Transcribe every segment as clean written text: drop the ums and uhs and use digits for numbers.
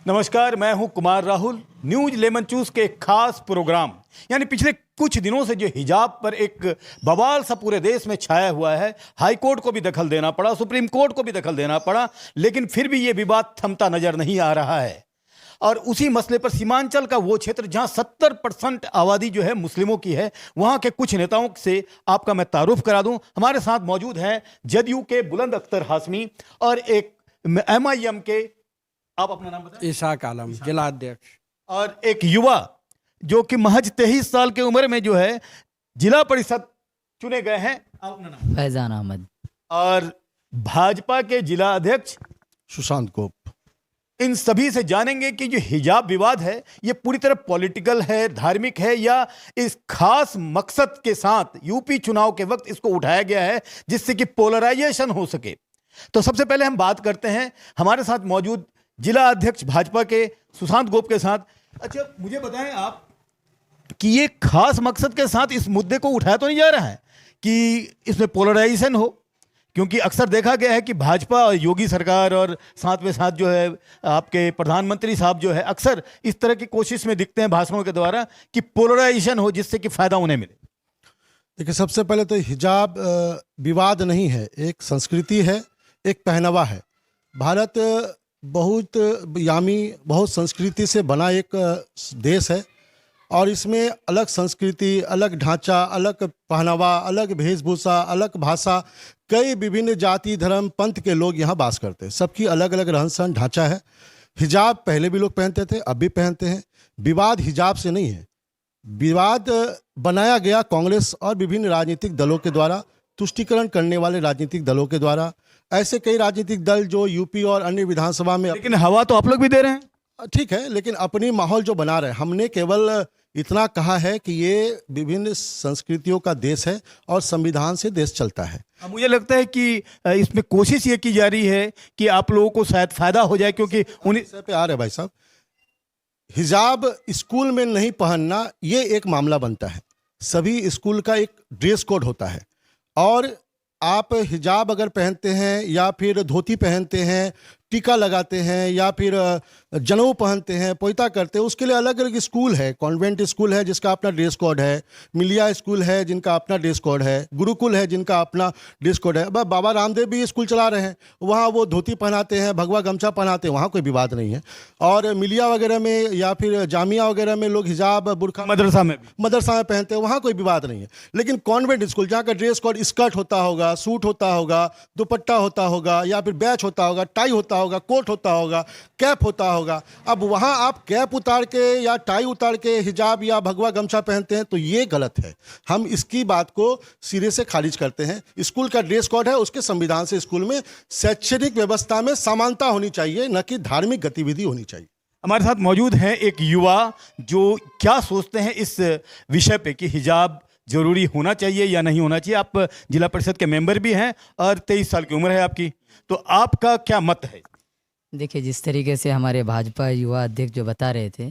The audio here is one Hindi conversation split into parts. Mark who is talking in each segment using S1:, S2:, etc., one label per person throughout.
S1: नमस्कार, मैं हूं कुमार राहुल। न्यूज लेमन चूस के एक खास प्रोग्राम यानी पिछले कुछ दिनों से जो हिजाब पर एक बवाल सा पूरे देश में छाया हुआ है, हाई कोर्ट को भी दखल देना पड़ा, सुप्रीम कोर्ट को भी दखल देना पड़ा, लेकिन फिर भी ये विवाद थमता नजर नहीं आ रहा है। और उसी मसले पर सीमांचल का वो क्षेत्र जहां 70% आबादी जो है मुस्लिमों की है, वहां के कुछ नेताओं से आपका मैं तारुफ करा दूं। हमारे साथ मौजूद हैं जदयू के बुलंद अख्तर हाशमी और एक MIM के, आप अपना नाम बताएं।
S2: इशाक आलम, जिला अध्यक्ष।
S1: और एक युवा जो कि महज 23 साल की उम्र में जो है जिला परिषद चुने गए हैं, आप अपना नाम।
S3: फैजान अहमद।
S1: और भाजपा के जिला अध्यक्ष
S2: सुशांत गोप।
S1: इन सभी से जानेंगे कि जो हिजाब विवाद है ये पूरी तरह पॉलिटिकल है, धार्मिक है, या इस खास मकसद के साथ यूपी चुनाव के वक्त इसको उठाया गया है जिससे कि पोलराइजेशन हो सके। तो सबसे पहले हम बात करते हैं हमारे साथ मौजूद जिला अध्यक्ष भाजपा के सुशांत गोप के साथ। अच्छा, मुझे बताएं आप कि ये खास मकसद के साथ इस मुद्दे को उठाया तो नहीं जा रहा है कि इसमें पोलराइजेशन हो, क्योंकि अक्सर देखा गया है कि भाजपा और योगी सरकार और साथ में साथ जो है आपके प्रधानमंत्री साहब जो है अक्सर इस तरह की कोशिश में दिखते हैं भाषणों के द्वारा कि पोलराइजेशन हो जिससे कि फायदा उन्हें मिले।
S2: देखिए, सबसे पहले तो हिजाब विवाद नहीं है, एक संस्कृति है, एक पहनावा है। भारत बहुत यामी, बहुत संस्कृति से बना एक देश है और इसमें अलग संस्कृति, अलग ढांचा, अलग पहनावा, अलग वेशभूषा, अलग भाषा, कई विभिन्न जाति, धर्म, पंथ के लोग यहाँ वास करते हैं। सबकी अलग अलग रहन सहन ढांचा है। हिजाब पहले भी लोग पहनते थे, अब भी पहनते हैं। विवाद हिजाब से नहीं है। विवाद बनाया गया कांग्रेस और विभिन्न राजनीतिक दलों के द्वारा, तुष्टीकरण करने वाले राजनीतिक दलों के द्वारा। ऐसे कई राजनीतिक दल जो यूपी और अन्य विधानसभा में,
S1: लेकिन हवा तो आप लोग भी दे रहे हैं।
S2: ठीक है, लेकिन अपनी माहौल जो बना रहे हैं। हमने केवल इतना कहा है कि ये विभिन्न संस्कृतियों का देश है और संविधान से देश चलता है।
S1: मुझे लगता है कि इसमें कोशिश ये की जा रही है कि आप लोगों को शायद फायदा हो जाए, क्योंकि उन्हीं
S2: पे आ रहे भाई साहब, हिजाब स्कूल में नहीं पहनना ये एक मामला बनता है। सभी स्कूल का एक ड्रेस कोड होता है और आप हिजाब अगर पहनते हैं या फिर धोती पहनते हैं, टीका लगाते हैं या फिर जनेऊ पहनते हैं, पोइता करते हैं, उसके लिए अलग अलग स्कूल है। कॉन्वेंट स्कूल है जिसका अपना ड्रेस कोड है, मिलिया स्कूल है जिनका अपना ड्रेस कोड है, गुरुकुल है जिनका अपना ड्रेस कोड है। बाबा रामदेव भी स्कूल चला रहे हैं, वहाँ वो धोती पहनाते हैं, भगवा गमछा पहनाते हैं, वहाँ कोई विवाद नहीं है। और मिलिया वगैरह में या फिर जामिया वगैरह में लोग हिजाब, बुर्का मदरसा में पहनते हैं, वहाँ कोई विवाद नहीं है। लेकिन कॉन्वेंट स्कूल जहाँ का ड्रेस कोड स्कर्ट होता होगा, सूट होता होगा, दुपट्टा होता होगा, या फिर बैच होता होगा, टाई होता होगा, कोट होता होगा, कैप होता होगा, अब वहां आप कैप उतार के या टाई उतार के हिजाब या भगवा गमछा पहनते हैं तो ये गलत है। हम इसकी बात को सिरे से खारिज करते हैं। स्कूल का ड्रेस कोड है, उसके संविधान से स्कूल में शैक्षणिक व्यवस्था में समानता होनी चाहिए, न कि धार्मिक गतिविधि होनी चाहिए।
S1: हमारे साथ मौजूद हैं एक युवा जो क्या सोचते हैं इस विषय पे कि हिजाब जरूरी होना चाहिए या नहीं होना चाहिए। आप जिला परिषद के मेंबर भी हैं और 23 साल की उम्र है आपकी, तो आपका क्या मत है?
S3: देखिए, जिस तरीके से हमारे भाजपा युवा अध्यक्ष जो बता रहे थे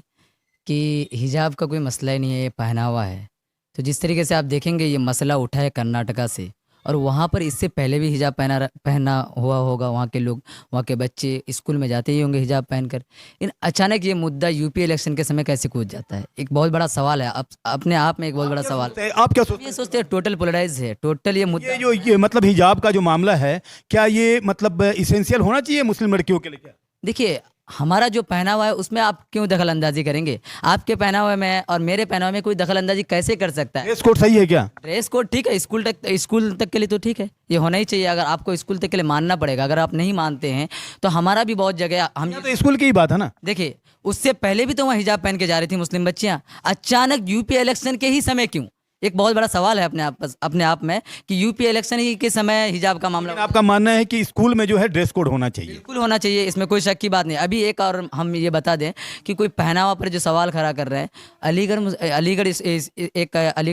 S3: कि हिजाब का कोई मसला ही नहीं है, ये पहनावा है, तो जिस तरीके से आप देखेंगे ये मसला उठा है कर्नाटका से, और वहाँ पर इससे पहले भी हिजाब पहना हुआ होगा। वहाँ के लोग, वहाँ के बच्चे स्कूल में जाते ही होंगे हिजाब पहनकर। इन अचानक ये मुद्दा यूपी इलेक्शन के समय कैसे कूद जाता है, एक बहुत बड़ा सवाल है। अपने आप में एक बहुत बड़ा सवाल है।
S1: आप क्या सोचते हैं?
S3: ये सोचते हैं टोटल पोलराइज है, टोटल ये मुद्दा।
S1: ये मतलब हिजाब का जो मामला है, क्या ये मतलब इसेंशियल होना चाहिए मुस्लिम लड़कियों के लिए? क्या
S3: देखिए, हमारा जो पहनावा है उसमें आप क्यों दखल अंदाजी करेंगे? आपके पहनावे में और मेरे पहनावे में कोई दखल अंदाजी कैसे कर सकता है?
S1: ड्रेस कोड सही है क्या?
S3: ड्रेस कोड ठीक है, स्कूल तक के लिए तो ठीक है, ये होना ही चाहिए। अगर आपको स्कूल तक के लिए मानना पड़ेगा, अगर आप नहीं मानते हैं तो हमारा भी बहुत जगह हम
S1: तो स्कूल की ही बात है ना।
S3: देखिए, उससे पहले भी तो वहाँ हिजाब पहन के जा रही थी मुस्लिम बच्चियाँ, अचानक यूपी इलेक्शन के ही समय क्यों? एक बहुत बड़ा सवाल है अपने आप में कि यूपी इलेक्शन ही के समय हिजाब का मामला।
S1: आपका मानना है कि स्कूल में जो है ड्रेस कोड होना चाहिए?
S3: बिल्कुल होना चाहिए, इसमें कोई शक की बात नहीं। अभी एक और हम ये बता दें कि कोई पहनावा पर जो सवाल खड़ा कर रहे हैं, अलीगढ़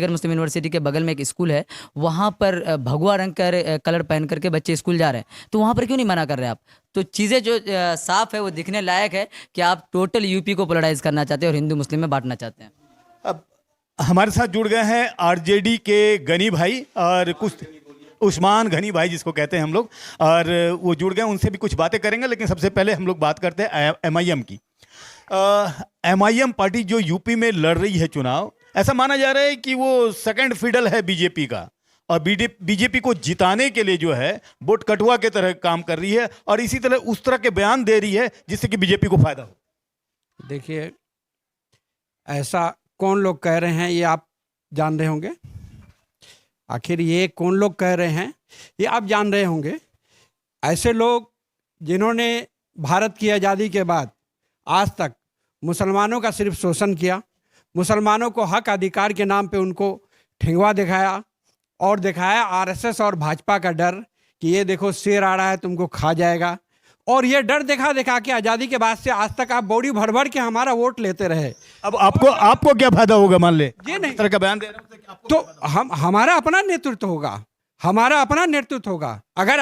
S3: मुस्लिम यूनिवर्सिटी के बगल में एक स्कूल है, वहाँ पर भगवा रंग का कलर पहन करके बच्चे स्कूल जा रहे हैं, तो वहाँ पर क्यों नहीं मना कर रहे आप? तो चीज़ें जो साफ है वो दिखने लायक है कि आप टोटल यूपी को पोलराइज करना चाहते हैं और हिंदू मुस्लिम में बांटना चाहते हैं।
S1: अब हमारे साथ जुड़ गए हैं आरजेडी के गनी भाई और कुछ उस्मान गनी भाई जिसको कहते हैं हम लोग, और वो जुड़ गए, उनसे भी कुछ बातें करेंगे। लेकिन सबसे पहले हम लोग बात करते हैं MIM की। MIM पार्टी जो यूपी में लड़ रही है चुनाव, ऐसा माना जा रहा है कि वो सेकंड फिडल है बीजेपी का, और बीजेपी को जिताने के लिए जो है वोट कटुआ के तरह काम कर रही है और इसी तरह उस तरह के बयान दे रही है जिससे कि बीजेपी को फायदा हो।
S4: देखिए, ऐसा कौन लोग कह रहे हैं ये आप जान रहे होंगे। आखिर ये कौन लोग कह रहे हैं ये आप जान रहे होंगे। ऐसे लोग जिन्होंने भारत की आज़ादी के बाद आज तक मुसलमानों का सिर्फ शोषण किया, मुसलमानों को हक अधिकार के नाम पे उनको ठेंगवा दिखाया और दिखाया आरएसएस और भाजपा का डर कि ये देखो शेर आ रहा है तुमको खा जाएगा, और ये डर दिखा के आज़ादी के बाद से आज तक आप बॉडी भर भर के हमारा वोट लेते रहे।
S1: अब आपको क्या फायदा होगा, मान ले
S4: ये नहीं
S1: इस तरह का बयान दे रहे हैं
S4: तो हमारा अपना नेतृत्व होगा, हमारा अपना नेतृत्व होगा। अगर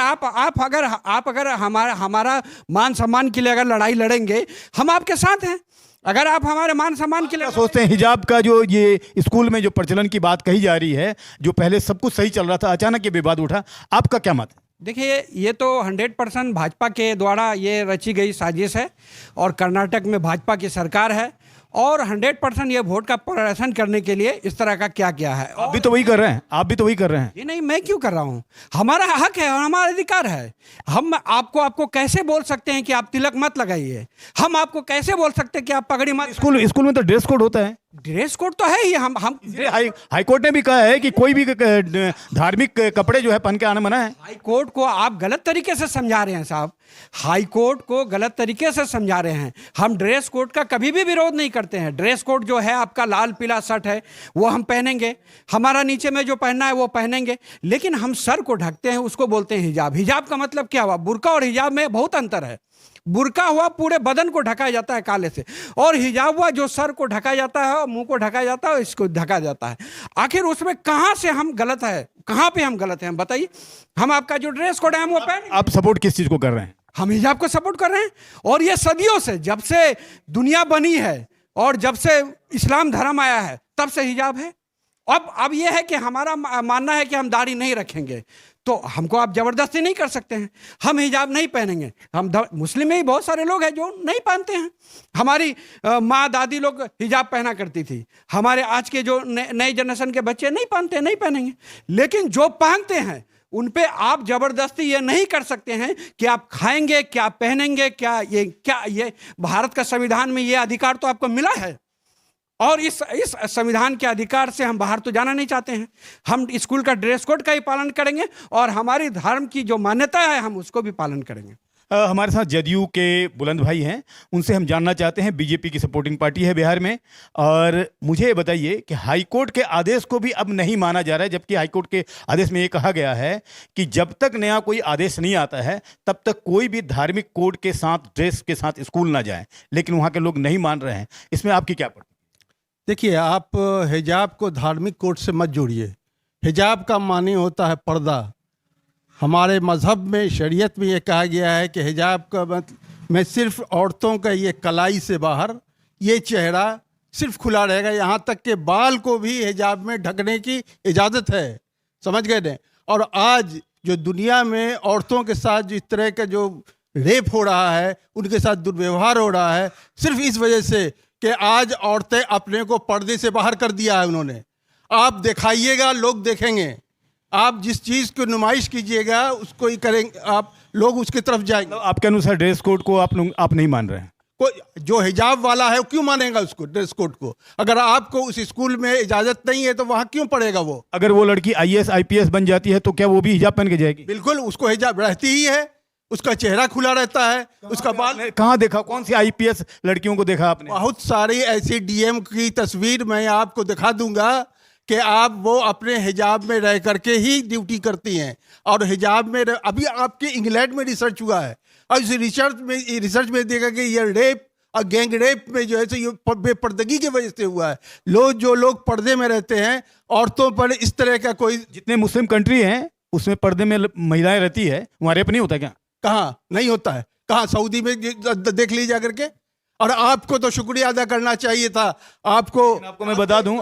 S4: अगर हमारा मान सम्मान के लिए अगर लड़ाई लड़ेंगे, हम आपके साथ हैं। अगर आप हमारे मान सम्मान के लिए
S1: क्या सोचते हैं हिजाब का जो ये स्कूल में जो प्रचलन की बात कही जा रही है, जो पहले सब कुछ सही चल रहा था, अचानक ये विवाद उठा, आपका क्या मत है?
S4: देखिए, ये तो 100% भाजपा के द्वारा ये रची गई साजिश है और कर्नाटक में भाजपा की सरकार है और 100% ये वोट का प्रदर्शन करने के लिए इस तरह का क्या है।
S1: आप भी तो वही कर रहे हैं, आप भी तो वही कर रहे हैं।
S4: ये नहीं, मैं क्यों कर रहा हूँ? हमारा हक है और हमारा अधिकार है। हम आपको कैसे बोल सकते हैं कि आप तिलक मत लगाइए? हम आपको कैसे बोल सकते हैं कि आप पगड़ी मत?
S1: स्कूल में तो ड्रेस कोड होता है।
S4: ड्रेस कोड तो है ही। हम
S1: हाई कोर्ट ने भी कहा है कि कोई भी धार्मिक कपड़े जो है पहन के आना मना है।
S4: हाई कोर्ट को आप गलत तरीके से समझा रहे हैं साहब, हाई कोर्ट को गलत तरीके से समझा रहे हैं। हम ड्रेस कोड का कभी भी विरोध नहीं करते हैं। ड्रेस कोड जो है आपका लाल पीला शर्ट है वो हम पहनेंगे, हमारा नीचे में जो पहनना है वो पहनेंगे, लेकिन हम सर को ढकते हैं, उसको बोलते हैं हिजाब। हिजाब का मतलब क्या हुआ? बुर्का और हिजाब में बहुत अंतर है। बुर्का हुआ पूरे बदन को ढका जाता है काले से, और हिजाब हुआ जो सर को ढका जाता है, मुंह को ढका जाता है, इसको ढका जाता है। आखिर उसमें कहां से हम गलत है, कहां पे हम गलत हैं बताइए? हम आपका जो ड्रेस कोड है हम वो पहने।
S1: आप सपोर्ट किस चीज को कर रहे हैं?
S4: हम हिजाब को सपोर्ट कर रहे हैं, और ये सदियों से, जब से दुनिया बनी है और जब से इस्लाम धर्म आया है तब से हिजाब है। अब यह है कि हमारा मानना है कि हम दाढ़ी नहीं रखेंगे, तो हमको आप जबरदस्ती नहीं कर सकते हैं। हम हिजाब नहीं पहनेंगे। हम मुस्लिम में ही बहुत सारे लोग हैं जो नहीं पहनते हैं। हमारी माँ दादी लोग हिजाब पहना करती थी। हमारे आज के जो नए जनरेशन के बच्चे नहीं पहनते, नहीं पहनेंगे। लेकिन जो पहनते हैं उन पे आप जबरदस्ती ये नहीं कर सकते हैं कि आप खाएंगे क्या, पहनेंगे क्या। ये भारत का संविधान में ये अधिकार तो आपको मिला है, और इस संविधान के अधिकार से हम बाहर तो जाना नहीं चाहते हैं। हम स्कूल का ड्रेस कोड का ही पालन करेंगे और हमारी धर्म की जो मान्यता है हम उसको भी पालन करेंगे।
S1: हमारे साथ जदयू के बुलंद भाई हैं, उनसे हम जानना चाहते हैं। बीजेपी की सपोर्टिंग पार्टी है बिहार में, और मुझे ये बताइए कि हाईकोर्ट के आदेश को भी अब नहीं माना जा रहा है, जबकि हाईकोर्ट के आदेश में ये कहा गया है कि जब तक नया कोई आदेश नहीं आता है तब तक कोई भी धार्मिक कोड के साथ, ड्रेस के साथ स्कूल ना जाए, लेकिन वहाँ के लोग नहीं मान रहे हैं। इसमें आपकी क्या पड़ती?
S2: देखिए, आप हिजाब को धार्मिक कोड से मत जोड़िए। हिजाब का मानी होता है पर्दा। हमारे मज़हब में, शरीयत में ये कहा गया है कि हिजाब का मतलब में सिर्फ औरतों का ये कलाई से बाहर ये चेहरा सिर्फ खुला रहेगा, यहाँ तक के बाल को भी हिजाब में ढकने की इजाज़त है। समझ गए ना? और आज जो दुनिया में औरतों के साथ जिस तरह का जो रेप हो रहा है, उनके साथ दुर्व्यवहार हो रहा है, सिर्फ इस वजह से कि आज औरतें अपने को पर्दे से बाहर कर दिया है उन्होंने। आप दिखाइएगा, लोग देखेंगे। आप जिस चीज़ को नुमाइश कीजिएगा उसको ही करेंगे, आप लोग उसकी तरफ जाएंगे।
S1: तो आपके अनुसार ड्रेस कोड को आप नहीं मान रहे हैं?
S2: कोई जो हिजाब वाला है क्यों मानेगा उसको, ड्रेस कोड को? अगर आपको उस स्कूल में इजाज़त नहीं है तो वहाँ क्यों पढ़ेगा वो?
S1: अगर वो लड़की IAS IPS बन जाती है तो क्या वो भी हिजाब पहन के जाएगी?
S2: बिल्कुल, उसको हिजाब रहती ही है, उसका चेहरा खुला रहता है, उसका बाल।
S1: कहाँ देखा? कौन सी IPS लड़कियों को देखा आपने?
S2: बहुत सारी ऐसी DM की तस्वीर मैं आपको दिखा दूंगा कि आप वो अपने हिजाब में रह करके ही ड्यूटी करती हैं, और हिजाब में अभी आपके इंग्लैंड में रिसर्च हुआ है, और इस रिसर्च में देखा कि ये रेप और गैंग रेप में जो है तो ये बेपर्दगी की वजह से हुआ है। जो लोग पर्दे में रहते हैं, औरतों पर इस तरह का कोई,
S1: जितने मुस्लिम कंट्री हैं उसमें पर्दे में महिलाएं रहती है, वहाँ रेप नहीं होता क्या?
S2: कहाँ नहीं होता है? कहाँ? सऊदी में देख लीजिए जा करके। और आपको तो शुक्रिया अदा करना चाहिए था। आपको
S1: मैं बता दूं,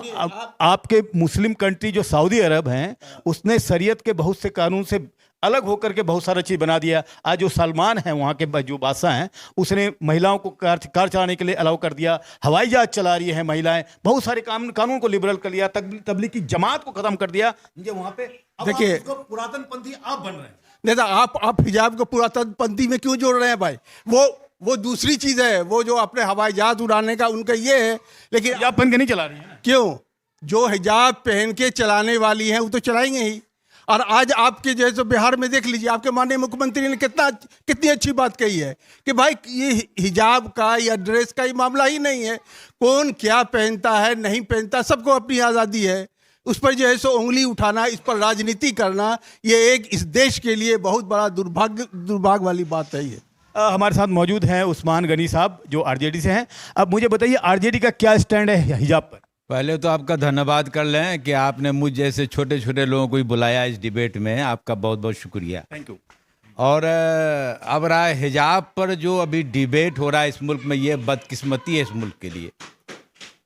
S1: आपके मुस्लिम कंट्री जो सऊदी अरब हैं, उसने शरीयत के बहुत से कानून से अलग होकर के बहुत सारा चीज़ बना दिया। आज जो सलमान है वहाँ के जो बादशाह हैं, उसने महिलाओं को कार चलाने के लिए अलाउ कर दिया, हवाई जहाज चला रही है महिलाएं, बहुत सारे कानून को लिबरल कर लिया, तबलीग की जमात को खत्म कर दिया। ये वहाँ पे
S2: देखिए,
S1: पुरातनपंथी आप बन रहे हैं।
S2: नहीं तो आप हिजाब को पुरातनपंथी में क्यों जोड़ रहे हैं भाई? वो दूसरी चीज है, वो जो अपने हवाई जहाज उड़ाने का उनका ये है, लेकिन
S1: हिजाब पहन के नहीं चला रही है ना।
S2: क्यों? जो हिजाब पहन के चलाने वाली हैं वो तो चलाएंगे ही। और आज आपके जैसे बिहार में देख लीजिए, आपके माननीय मुख्यमंत्री ने कितनी अच्छी बात कही है कि भाई ये हिजाब का या ड्रेस का ही मामला ही नहीं है, कौन क्या पहनता है नहीं पहनता, सबको अपनी आज़ादी है। उस पर जो है सो उंगली उठाना, इस पर राजनीति करना, ये एक इस देश के लिए बहुत बड़ा दुर्भाग्य वाली बात है। ये
S1: हमारे साथ मौजूद हैं उस्मान गनी साहब जो आरजेडी से हैं। अब मुझे बताइए आरजेडी का क्या स्टैंड है हिजाब पर?
S5: पहले तो आपका धन्यवाद कर लें कि आपने मुझ जैसे छोटे छोटे लोगों को ही बुलाया इस डिबेट में, आपका बहुत बहुत शुक्रिया।
S1: Thank you.
S5: और अब रहा है हिजाब पर जो अभी डिबेट हो रहा है इस मुल्क में, ये बदकिस्मती है इस मुल्क के लिए।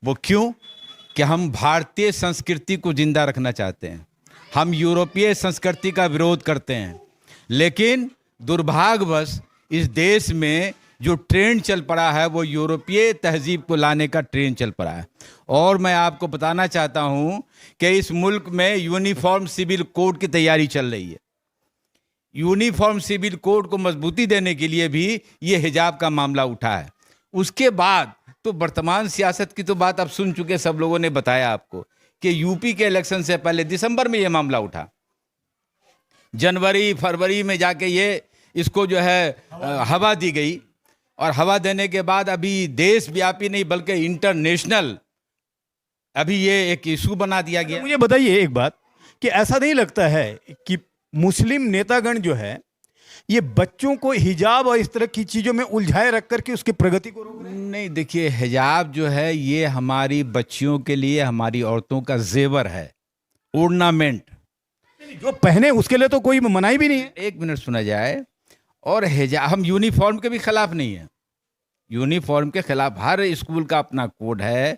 S5: वो क्यों? कि हम भारतीय संस्कृति को जिंदा रखना चाहते हैं, हम यूरोपीय संस्कृति का विरोध करते हैं, लेकिन दुर्भाग्यवश इस देश में जो ट्रेंड चल पड़ा है वो यूरोपीय तहजीब को लाने का ट्रेंड चल पड़ा है। और मैं आपको बताना चाहता हूं कि इस मुल्क में यूनिफॉर्म सिविल कोड की तैयारी चल रही है। यूनिफॉर्म सिविल कोड को मजबूती देने के लिए भी ये हिजाब का मामला उठा है। उसके बाद तो वर्तमान सियासत की तो बात आप सुन चुके, सब लोगों ने बताया आपको कि यूपी के इलेक्शन से पहले दिसंबर में ये मामला उठा, जनवरी फरवरी में जाके ये इसको जो है हवा दी गई, और हवा देने के बाद अभी देशव्यापी नहीं बल्कि इंटरनेशनल अभी ये एक इशू बना दिया गया।
S1: मुझे बताइए एक बात कि ऐसा नहीं लगता है कि मुस्लिम नेतागण जो है ये बच्चों को हिजाब और इस तरह की चीजों में उलझाए रख करके उसकी प्रगति को रोक रहे हैं?
S5: नहीं, देखिए हिजाब जो है ये हमारी बच्चियों के लिए, हमारी औरतों का जेवर है, ऑर्नामेंट।
S1: जो पहने उसके लिए तो कोई मनाही भी नहीं है।
S5: एक मिनट सुना जाए। और हिजाब, हम यूनिफॉर्म के भी खिलाफ नहीं है, यूनिफॉर्म के खिलाफ हर स्कूल का अपना कोड है।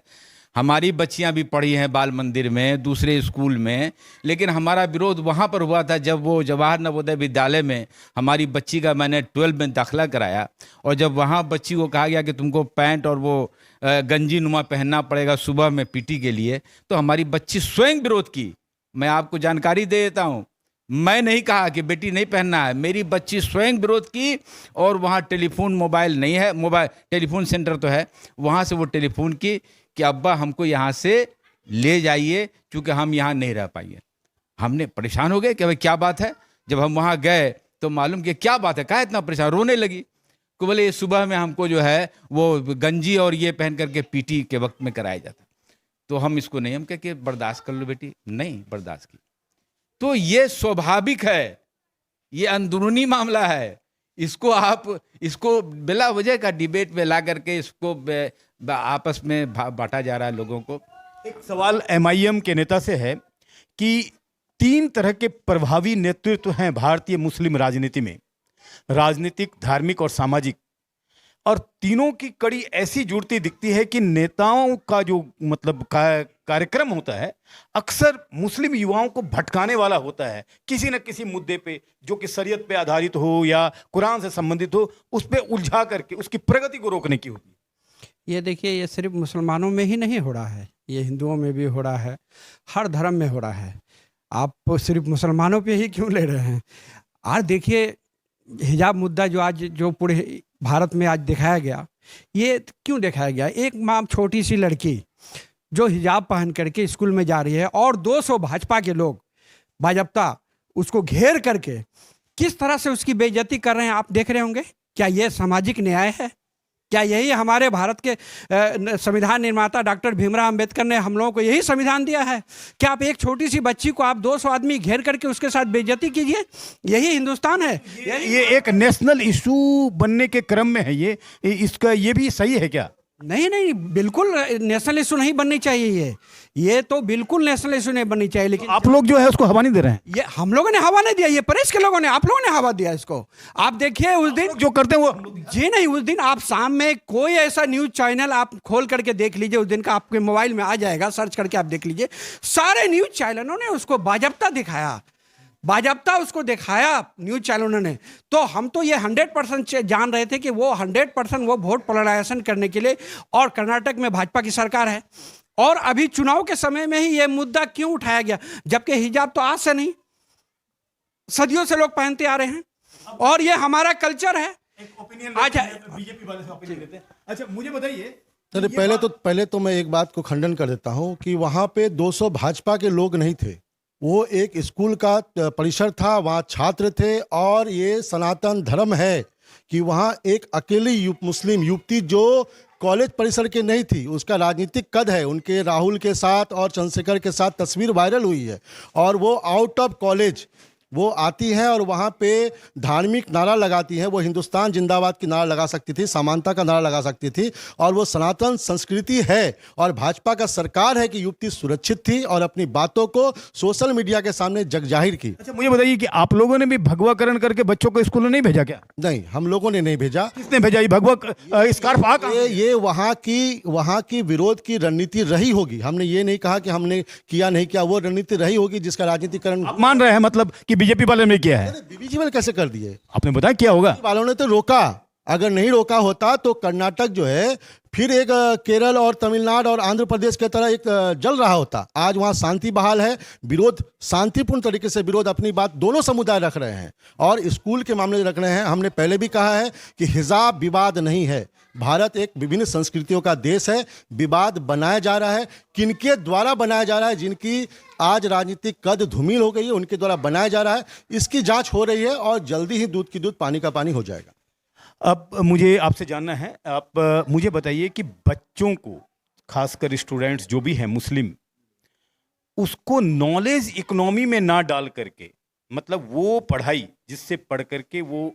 S5: हमारी बच्चियां भी पढ़ी हैं बाल मंदिर में, दूसरे स्कूल में, लेकिन हमारा विरोध वहाँ पर हुआ था जब वो जवाहर नवोदय विद्यालय में हमारी बच्ची का मैंने 12 में दाखिला कराया, और जब वहाँ बच्ची को कहा गया कि तुमको पैंट और वो गंजी नुमा पहनना पड़ेगा सुबह में पीटी के लिए, तो हमारी बच्ची स्वयं विरोध की। मैं आपको जानकारी दे देता हूँ, मैं नहीं कहा कि बेटी नहीं पहनना है, मेरी बच्ची स्वयं विरोध की, और वहाँ टेलीफोन मोबाइल नहीं है, मोबाइल टेलीफोन सेंटर तो है, वहाँ से वो टेलीफोन की कि अब्बा हमको यहाँ से ले जाइए क्योंकि हम यहाँ नहीं रह पाएंगे। हमने परेशान हो गए कि भाई क्या बात है। जब हम वहाँ गए तो मालूम कि क्या बात है, कहा इतना परेशान, रोने लगी कि बोले सुबह में हमको जो है वो गंजी और ये पहन करके पीटी के वक्त में कराया जाता। तो हम इसको नहीं, हम कह के बर्दाश्त कर लो बेटी, नहीं बर्दाश्त की। तो ये स्वाभाविक है, ये अंदरूनी मामला है, इसको आप इसको बिला वजह का डिबेट में ला करके इसको आपस में बांटा जा रहा है लोगों को।
S1: एक सवाल एमआईएम के नेता से है कि 3 तरह के प्रभावी नेतृत्व हैं भारतीय मुस्लिम राजनीति में, राजनीतिक, धार्मिक और सामाजिक, और तीनों की कड़ी ऐसी जुड़ती दिखती है कि नेताओं का जो मतलब कार्यक्रम होता है अक्सर मुस्लिम युवाओं को भटकाने वाला होता है, किसी न किसी मुद्दे पे जो कि शरीयत पे आधारित हो या कुरान से संबंधित हो, उस पे उलझा करके उसकी प्रगति को रोकने की होती है।
S4: ये देखिए, ये सिर्फ मुसलमानों में ही नहीं हो रहा है, ये हिंदुओं में भी हो रहा है, हर धर्म में हो रहा है। आप सिर्फ मुसलमानों पे ही क्यों ले रहे हैं? आज देखिए हिजाब मुद्दा जो पूरे भारत में आज दिखाया गया, ये क्यों दिखाया गया? एक माँ छोटी सी लड़की जो हिजाब पहन करके स्कूल में जा रही है और 200 भाजपा के लोग बाजप्ता उसको घेर करके किस तरह से उसकी बेइज्जती कर रहे हैं, आप देख रहे होंगे। क्या ये सामाजिक न्याय है? क्या यही हमारे भारत के संविधान निर्माता डॉक्टर भीमराव अंबेडकर ने हम लोगों को यही संविधान दिया है? क्या आप एक छोटी सी बच्ची को आप 200 आदमी घेर करके उसके साथ बेइज्जती कीजिए? यही हिंदुस्तान है?
S1: ये एक नेशनल इशू बनने के क्रम में है, इसका ये भी सही है क्या?
S4: नहीं, बिल्कुल नेशनल इशू नहीं बननी चाहिए ये तो बिल्कुल नेशनल इशू नहीं बननी चाहिए। लेकिन
S1: आप लोग जो है उसको हवा नहीं दे रहे हैं।
S4: ये हम लोगों ने हवा नहीं दिया, ये प्रेस के लोगों ने, आप लोगों ने हवा दिया इसको। आप देखिए उस दिन
S1: जो करते हैं वो
S4: जी नहीं, उस दिन आप शाम में कोई ऐसा न्यूज चैनल आप खोल करके देख लीजिए, उस दिन का आपके मोबाइल में आ जाएगा, सर्च करके आप देख लीजिए, सारे न्यूज चैनलों ने उसको बाजप्ता दिखाया। बाजाबता उसको दिखाया न्यूज चैनलों ने, तो हम तो ये 100% जान रहे थे कि वो 100% वो वोट पोलराइजेशन करने के लिए, और कर्नाटक में भाजपा की सरकार है। और अभी चुनाव के समय में ही ये मुद्दा क्यों उठाया गया, जबकि हिजाब तो आज से नहीं, सदियों से लोग पहनते आ रहे हैं, और ये हमारा कल्चर है। आज
S1: बीजेपी वाले से ओपिनियन देते हैं। अच्छा, मुझे बताइए,
S2: अरे पहले तो मैं एक बात को खंडन कर देता हूं कि वहां पे 200 भाजपा के लोग नहीं थे। वो एक स्कूल का परिसर था, वहाँ छात्र थे, और ये सनातन धर्म है कि वहाँ एक अकेली मुस्लिम युवती जो कॉलेज परिसर के नहीं थी, उसका राजनीतिक कद है, उनके राहुल के साथ और चंद्रशेखर के साथ तस्वीर वायरल हुई है, और वो आउट ऑफ कॉलेज वो आती हैं और वहाँ पे धार्मिक नारा लगाती हैं। वो हिंदुस्तान जिंदाबाद की नारा लगा सकती थी, समानता का नारा लगा सकती थी, और वो सनातन संस्कृति है, और भाजपा का सरकार है कि युवती सुरक्षित थी और अपनी बातों को सोशल मीडिया के सामने जग जाहिर की।
S1: अच्छा मुझे बताइए कि आप लोगों ने भी भगवाकरण करके बच्चों को स्कूल में नहीं भेजा क्या?
S2: नहीं, हम लोगों ने नहीं भेजा।
S1: किसने भेजा? ये भगवा स्कार्फ आ कहाँ?
S2: ये वहाँ की विरोध की रणनीति रही होगी। हमने ये नहीं कहा कि हमने किया नहीं किया, वो रणनीति रही होगी जिसका राजनीतिकरण
S1: आप मान रहे हैं मतलब कि बीजेपी वाले ने किया है?
S2: बीजेपी वाले कैसे कर दिए?
S1: आपने बताया क्या होगा?
S2: वालों ने तो रोका। अगर नहीं रोका होता तो कर्नाटक जो है फिर एक केरल और तमिलनाडु और आंध्र प्रदेश की तरह एक जल रहा होता। आज वहाँ शांति बहाल है, विरोध शांतिपूर्ण तरीके से विरोध अपनी बात दोनों समुदाय रख रहे हैं, और स्कूल के मामले रख रहे हैं। हमने पहले भी कहा है कि हिजाब विवाद नहीं है। भारत एक विभिन्न संस्कृतियों का देश है। विवाद बनाया जा रहा है, किनके द्वारा बनाया जा रहा है, जिनकी आज राजनीतिक कद धूमिल हो गई है, उनके द्वारा बनाया जा रहा है। इसकी जांच हो रही है, और जल्दी ही दूध की दूध पानी का पानी हो जाएगा।
S1: अब मुझे आपसे जानना है, आप मुझे बताइए कि बच्चों को, खासकर स्टूडेंट्स जो भी हैं मुस्लिम, उसको नॉलेज इकोनॉमी में ना डाल करके, मतलब वो पढ़ाई जिससे पढ़ करके वो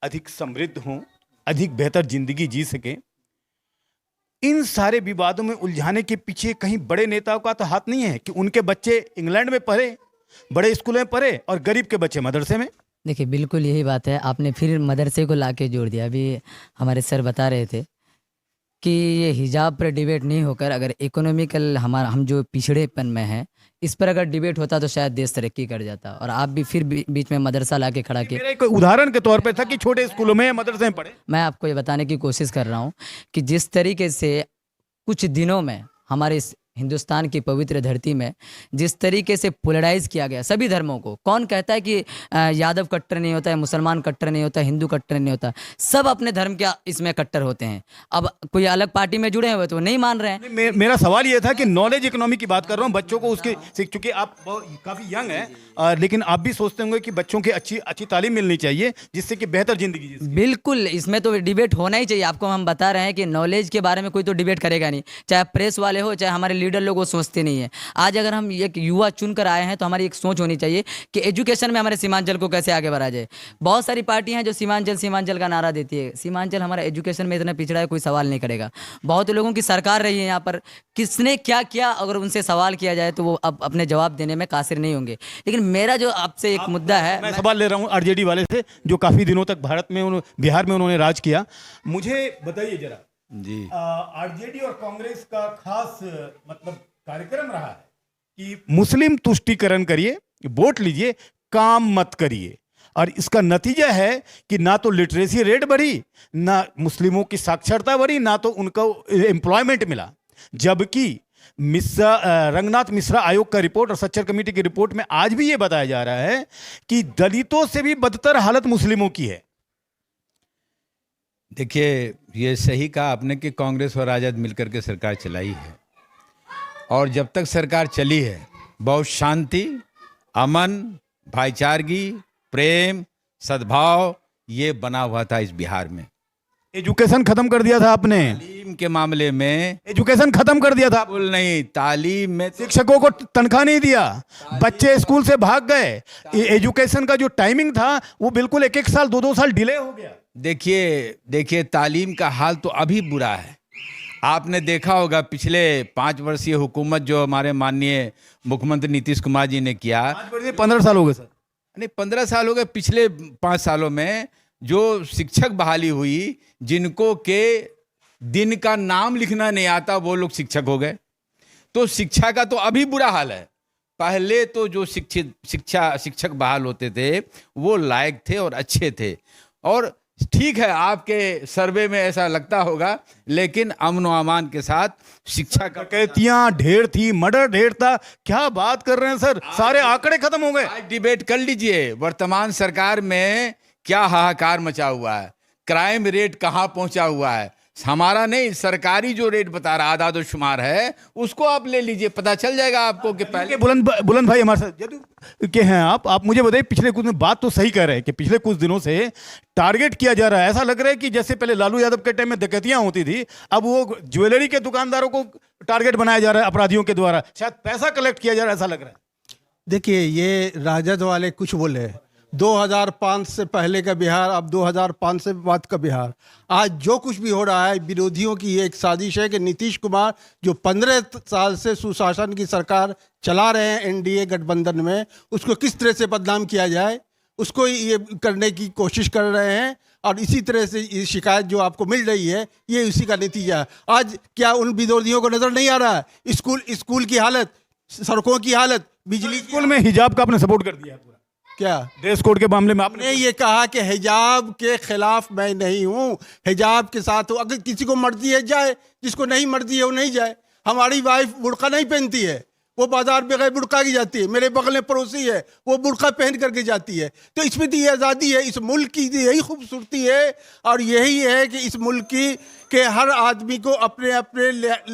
S1: अधिक समृद्ध हों, अधिक बेहतर जिंदगी जी सकें, इन सारे विवादों में उलझाने के पीछे कहीं बड़े नेताओं का तो हाथ नहीं है कि उनके बच्चे इंग्लैंड में पढ़े, बड़े स्कूल में पढ़े, और गरीब के बच्चे मदरसे में?
S3: देखिए बिल्कुल यही बात है, आपने फिर मदरसे को लाके जोड़ दिया। अभी हमारे सर बता रहे थे कि ये हिजाब पर डिबेट नहीं होकर अगर इकोनॉमिकल हम जो पिछड़ेपन में हैं इस पर अगर डिबेट होता तो शायद देश तरक्की कर जाता। और आप भी फिर बीच में मदरसा ला के खड़ा किए।
S1: मेरा एक उदाहरण के तौर पे था कि छोटे स्कूलों में मदरसे में पढ़े।
S3: मैं आपको ये बताने की कोशिश कर रहा हूँ कि जिस तरीके से कुछ दिनों में हमारे इस हिंदुस्तान की पवित्र धरती में जिस तरीके से पोलराइज किया गया सभी धर्मों को, कौन कहता है कि यादव कट्टर नहीं होता है, मुसलमान कट्टर नहीं होता, हिंदू कट्टर नहीं होता, सब अपने धर्म के इसमें कट्टर होते हैं। अब कोई अलग पार्टी में जुड़े हुए तो नहीं मान रहे हैं।
S1: मेरा सवाल ये था कि नॉलेज इकोनॉमी की बात कर रहा हूँ, बच्चों को उसके, चूंकि आप काफी यंग हैं, लेकिन आप भी सोचते होंगे कि बच्चों की अच्छी तालीम मिलनी चाहिए जिससे कि बेहतर जिंदगी जी सकें।
S3: बिल्कुल, इसमें तो डिबेट होना ही चाहिए। आपको हम बता रहे हैं कि नॉलेज के बारे में कोई तो डिबेट करेगा नहीं, चाहे प्रेस वाले हो चाहे हमारे लीडर लोग, वो सोचते नहीं है। आज अगर हम एक युवा चुनकर आए हैं तो हमारी एक सोच होनी चाहिए कि एजुकेशन में हमारे सीमांचल को कैसे आगे बढ़ाया जाए। बहुत सारी पार्टियां हैं जो सीमांचल का नारा देती है। सीमांचल हमारा एजुकेशन में इतना पिछड़ा है कोई सवाल नहीं करेगा। बहुत लोगों की सरकार रही है यहाँ पर, किसने क्या किया अगर उनसे सवाल किया जाए तो वो अब अपने जवाब देने में कासिर नहीं होंगे। लेकिन मेरा जो आपसे एक मुद्दा है,
S1: मैं सवाल ले रहा हूँ आरजेडी वाले से जो काफी दिनों तक बिहार में उन्होंने राज किया। मुझे बताइए जरा
S5: जी,
S1: आरजेडी और कांग्रेस का खास मतलब कार्यक्रम रहा है कि मुस्लिम तुष्टीकरण करिए, वोट लीजिए, काम मत करिए, और इसका नतीजा है कि ना तो लिटरेसी रेट बढ़ी, ना मुस्लिमों की साक्षरता बढ़ी, ना तो उनको एम्प्लॉयमेंट मिला। जबकि रंगनाथ मिश्रा आयोग का रिपोर्ट और सच्चर कमेटी की रिपोर्ट में आज भी ये बताया जा रहा है कि दलितों से भी बदतर हालत मुस्लिमों की है।
S5: देखिए ये सही कहा आपने कि कांग्रेस और राजद मिलकर के सरकार चलाई है, और जब तक सरकार चली है बहुत शांति, अमन, भाईचारगी, प्रेम, सद्भाव ये बना हुआ था इस बिहार में।
S1: एजुकेशन खत्म कर दिया था आपने,
S5: तालीम के मामले में
S1: एजुकेशन खत्म कर दिया था।
S5: बिल्कुल नहीं, तालीम में
S1: शिक्षकों को तनख्वाह नहीं दिया, बच्चे स्कूल से भाग गए, एजुकेशन का जो टाइमिंग था वो बिल्कुल 1-1 साल 2-2 साल डिले हो गया।
S5: देखिए तालीम का हाल तो अभी बुरा है। आपने देखा होगा पिछले 5 वर्षीय हुकूमत जो हमारे माननीय मुख्यमंत्री नीतीश कुमार जी ने किया,
S1: 15 साल हो गए सर,
S5: नहीं 15 साल हो गए। पिछले 5 सालों में जो शिक्षक बहाली हुई, जिनको के दिन का नाम लिखना नहीं आता वो लोग शिक्षक हो गए। तो शिक्षा का तो अभी बुरा हाल है। पहले तो जो शिक्षक बहाल होते थे वो लायक थे और अच्छे थे, और ठीक है आपके सर्वे में ऐसा लगता होगा, लेकिन अमन और अमान के साथ शिक्षा का
S1: डकैतियां ढेर थी, मर्डर ढेर था। क्या बात कर रहे हैं सर, सारे आंकड़े खत्म हो गए।
S5: आज डिबेट कर लीजिए, वर्तमान सरकार में क्या हाहाकार मचा हुआ है, क्राइम रेट कहाँ पहुंचा हुआ है। हमारा नहीं, सरकारी जो रेट बता रहा आदादोशुमार है उसको आप ले लीजिए, पता चल जाएगा आपको कि पहले।
S1: बुलंद भाई हमारे साथ जदयू के हैं आप मुझे बताइए, पिछले कुछ दिन बात तो सही कह रहे हैं कि पिछले कुछ दिनों से टारगेट किया जा रहा है। ऐसा लग रहा है कि जैसे पहले लालू यादव के टाइम में डकैतियां होती थी, अब वो ज्वेलरी के दुकानदारों को टारगेट बनाया जा रहा है अपराधियों के द्वारा, शायद पैसा कलेक्ट किया जा रहा है, ऐसा लग रहा है।
S6: देखिए, ये राजद वाले कुछ बोले 2005 से पहले का बिहार, अब 2005 से बाद का बिहार। आज जो कुछ भी हो रहा है विरोधियों की ये एक साजिश है कि नीतीश कुमार जो 15 साल से सुशासन की सरकार चला रहे हैं एनडीए गठबंधन में, उसको किस तरह से बदनाम किया जाए उसको ये करने की कोशिश कर रहे हैं। और इसी तरह से ये शिकायत जो आपको मिल रही है ये उसी का नतीजा है। आज क्या उन विरोधियों को नज़र नहीं आ रहा है स्कूल की हालत, सड़कों की हालत, बिजली
S1: स्कूल में हिजाब का आपने सपोर्ट कर दिया है पूरा,
S6: क्या
S1: ड्रेस कोड के मामले में आपने
S6: मैंने ये कहा कि हिजाब के खिलाफ मैं नहीं हूँ, हिजाब के साथ हूँ। अगर किसी को मर्जी है जाए, जिसको नहीं मर्जी है वो नहीं जाए। हमारी वाइफ बुर्का नहीं पहनती है, वो बाजार बगैर बुर्का की जाती है। मेरे बगल में पड़ोसी है, वो बुर्का पहन करके जाती है। तो इसमें तो ये आज़ादी है, इस मुल्क की यही खूबसूरती है और यही है कि इस मुल्क की के हर आदमी को अपने अपने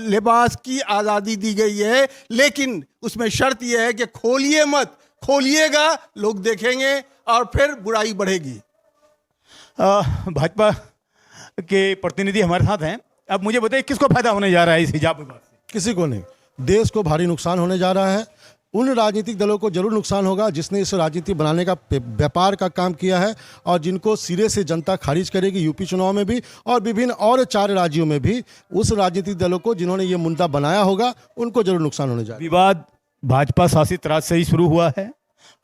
S6: लिबास की आज़ादी दी गई है। लेकिन उसमें शर्त यह है कि खोलिए मत, खोलिएगा लोग देखेंगे और फिर बुराई बढ़ेगी।
S1: भाजपा के प्रतिनिधि हमारे साथ हैं। अब मुझे बताइए किसको फायदा होने जा रहा है इस हिजाब विवाद से?
S2: किसी को नहीं, देश को भारी नुकसान होने जा रहा है। उन राजनीतिक दलों को जरूर नुकसान होगा जिसने इस राजनीति बनाने का व्यापार का काम किया है और जिनको सिरे से जनता खारिज करेगी यूपी चुनाव में भी और विभिन्न और 4 राज्यों में भी। उस राजनीतिक दलों को जिन्होंने ये मुद्दा बनाया होगा उनको जरूर नुकसान होने जा रहा है।
S1: विवाद भाजपा शासित राज्य से ही शुरू हुआ है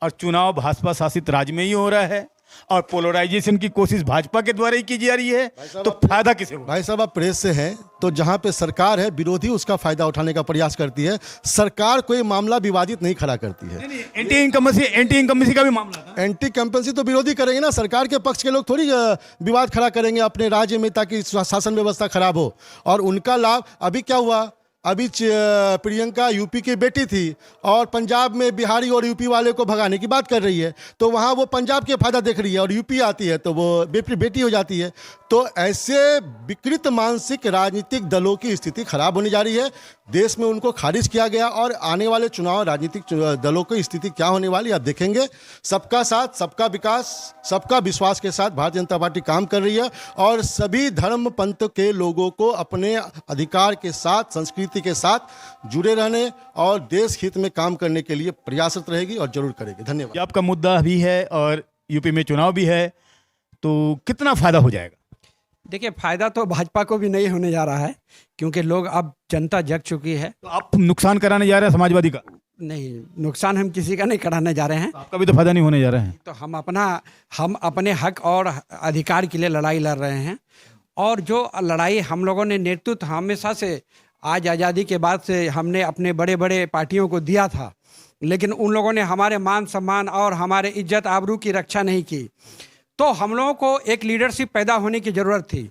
S1: और चुनाव भाजपा शासित राज्य में ही हो रहा है और पोलराइजेशन की कोशिश भाजपा के द्वारा ही की जा रही है, तो फायदा किसे होगा?
S2: भाई साहब, आप प्रेस से हैं तो जहां पे सरकार है विरोधी उसका फायदा उठाने का प्रयास करती है। सरकार कोई मामला विवादित नहीं खड़ा करती है।
S1: एंटी इनकम्बेंसी का भी मामला था।
S2: एंटी कंपल्सी तो विरोधी करेंगे ना, सरकार के पक्ष के लोग थोड़ी विवाद खड़ा करेंगे अपने राज्य में ताकि शासन व्यवस्था खराब हो और उनका लाभ। अभी क्या हुआ, अभी प्रियंका यूपी की बेटी थी और पंजाब में बिहारी और यूपी वाले को भगाने की बात कर रही है, तो वहाँ वो पंजाब के फायदा देख रही है और यूपी आती है तो वो बेटी हो जाती है। तो ऐसे विकृत मानसिक राजनीतिक दलों की स्थिति खराब होने जा रही है। देश में उनको खारिज किया गया और आने वाले चुनाव राजनीतिक दलों की स्थिति क्या होने वाली आप देखेंगे। सबका साथ, सबका विकास, सबका विश्वास के साथ भारतीय जनता पार्टी काम कर रही है और सभी धर्म पंथ के लोगों को अपने अधिकार के साथ, संस्कृति के साथ जुड़े रहने और देश हित में काम करने के लिए प्रयासरत रहेगी और जरूर करेगी। धन्यवाद।
S1: आपका मुद्दा भी है और यूपी में चुनाव भी है, तो कितना फायदा हो जाएगा?
S4: देखिए, फायदा तो भाजपा को भी नहीं होने जा रहा है क्योंकि लोग, अब जनता जग चुकी है।
S1: तो आप नुकसान कराने जा रहे हैं समाजवादी का?
S4: नहीं, नुकसान हम किसी का नहीं कराने जा रहे हैं।
S1: तो आपका भी तो फायदा नहीं होने जा रहा है।
S4: तो हम अपने हक और अधिकार के लिए लड़ाई लड़ रहे हैं और जो लड़ाई हम लोगों ने नेतृत्व हमेशा से, आज आज़ादी के बाद से हमने अपने बड़े बड़े पार्टियों को दिया था, लेकिन उन लोगों ने हमारे मान सम्मान और हमारे इज्जत आबरू की रक्षा नहीं की। तो हम लोगों को एक लीडरशिप पैदा होने की ज़रूरत थी।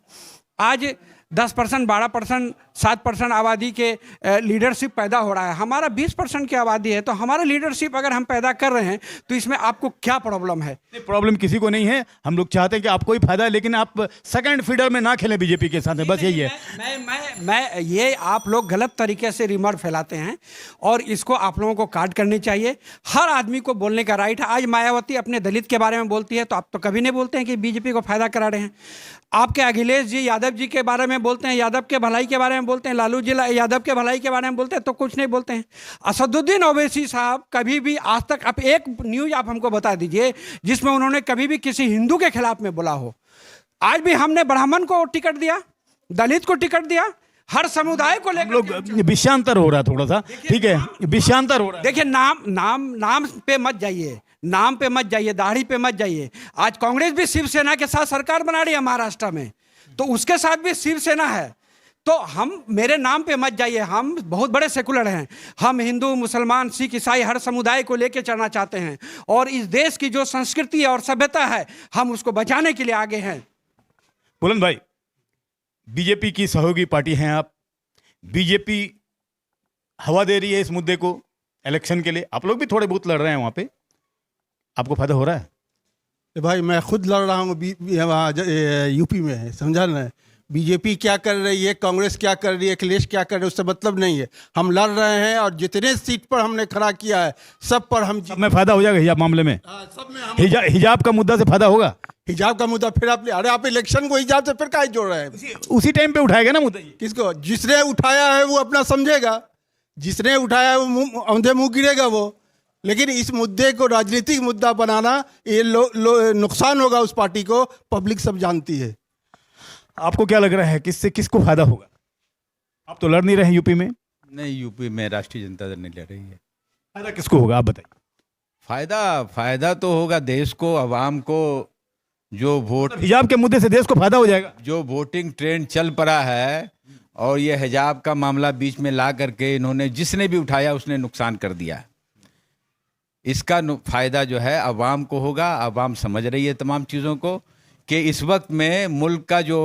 S4: आज 10%, 12%, 7% आबादी के लीडरशिप पैदा हो रहा है। हमारा 20% की आबादी है, तो हमारा लीडरशिप अगर हम पैदा कर रहे हैं तो इसमें आपको क्या प्रॉब्लम है?
S1: प्रॉब्लम किसी को नहीं है। हम लोग चाहते हैं कि आपको ही फायदा है, लेकिन आप सेकंड फीडर में ना खेलें बीजेपी के साथ, बस यही है।
S4: मैं ये आप लोग गलत तरीके से रिमर फैलाते हैं और इसको आप लोगों को काट करनी चाहिए। हर आदमी को बोलने का राइट है। आज मायावती अपने दलित के बारे में बोलती है तो आप तो कभी नहीं बोलते हैं कि बीजेपी को फायदा करा रहे हैं। आपके अखिलेश जी यादव जी के बारे में बोलते हैं, यादव के भलाई के बारे में बोलते हैं, लालू जी यादव के भलाई के बारे में बोलते हैं, तो कुछ नहीं बोलते हैं। असदुद्दीन ओवैसी साहब कभी भी आज तक, आप एक न्यूज़ आप हमको बता दीजिए जिसमें उन्होंने कभी भी किसी हिंदू के खिलाफ में बोला हो। आज भी हमने ब्राह्मण को टिकट दिया, दलित को टिकट दिया, हर समुदाय को लेकर
S1: लोग विषयांतर हो रहा है थोड़ा सा, ठीक है, विषयांतर हो रहा है।
S4: देखिए, नाम पे मत जाइए, नाम पे मत जाइए, दाढ़ी पे मत जाइए। आज कांग्रेस भी शिवसेना के साथ सरकार बना रही है महाराष्ट्र में, तो उसके साथ भी शिवसेना है। तो हम मेरे नाम पे मत जाइए, हम बहुत बड़े सेकुलर हैं, हम हिंदू मुसलमान सिख ईसाई हर समुदाय को लेके चलना चाहते हैं और इस देश की जो संस्कृति और सभ्यता है हम उसको बचाने के लिए आगे हैं।
S1: बुलंद भाई, बीजेपी की सहयोगी पार्टी हैं आप, बीजेपी हवा दे रही है इस मुद्दे को इलेक्शन के लिए, आप लोग भी थोड़े बहुत लड़ रहे हैं वहां पे, आपको फायदा हो रहा है?
S6: भाई मैं खुद लड़ रहा हूँ वहाँ यूपी में, समझा ना। बीजेपी क्या कर रही है, कांग्रेस क्या कर रही है, अखिलेश क्या कर रहे हैं, उससे मतलब नहीं है। हम लड़ रहे हैं और जितने सीट पर हमने खड़ा किया है सब पर हम
S1: सब में फायदा हो जाएगा हिजाब मामले में?
S6: सब में हम
S1: हिजाब का मुद्दा से फायदा होगा?
S6: हिजाब का मुद्दा फिर आप इलेक्शन को हिजाब से फिर काहे जोड़ रहे हैं?
S1: उसी टाइम पे उठाएगा ना मुद्दा ये?
S6: किसको? जिसने उठाया है वो अपना समझेगा, जिसने उठाया है वो औंधे मुंह गिरेगा वो। लेकिन इस मुद्दे को राजनीतिक मुद्दा बनाना ये नुकसान होगा उस पार्टी को, पब्लिक सब जानती है।
S1: आपको क्या लग रहा है किससे किसको फायदा होगा? आप तो लड़ नहीं रहे हैं यूपी में।
S5: नहीं, यूपी में राष्ट्रीय जनता दल नहीं लड़ रही है।
S1: फायदा किसको होगा आप बताइए?
S5: फायदा तो होगा देश को, आवाम को। जो वोट,
S1: हिजाब के मुद्दे से देश को फायदा हो जाएगा?
S5: जो वोटिंग ट्रेंड चल पड़ा है और ये हिजाब का मामला बीच में ला करके इन्होंने, जिसने भी उठाया उसने नुकसान कर दिया। इसका फायदा जो है आवाम को होगा। आवाम समझ रही है तमाम चीज़ों को कि इस वक्त में मुल्क का जो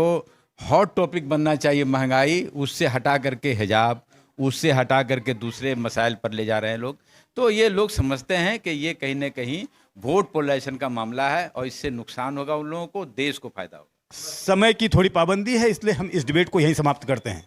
S5: हॉट टॉपिक बनना चाहिए महंगाई, उससे हटा करके हिजाब, उससे हटा करके दूसरे मसाइल पर ले जा रहे हैं लोग। तो ये लोग समझते हैं कि ये कहीं ना कहीं वोट पोलराइजेशन का मामला है और इससे नुकसान होगा उन लोगों को, देश को फायदा होगा।
S1: समय की थोड़ी पाबंदी है, इसलिए हम इस डिबेट को यहीं समाप्त करते हैं।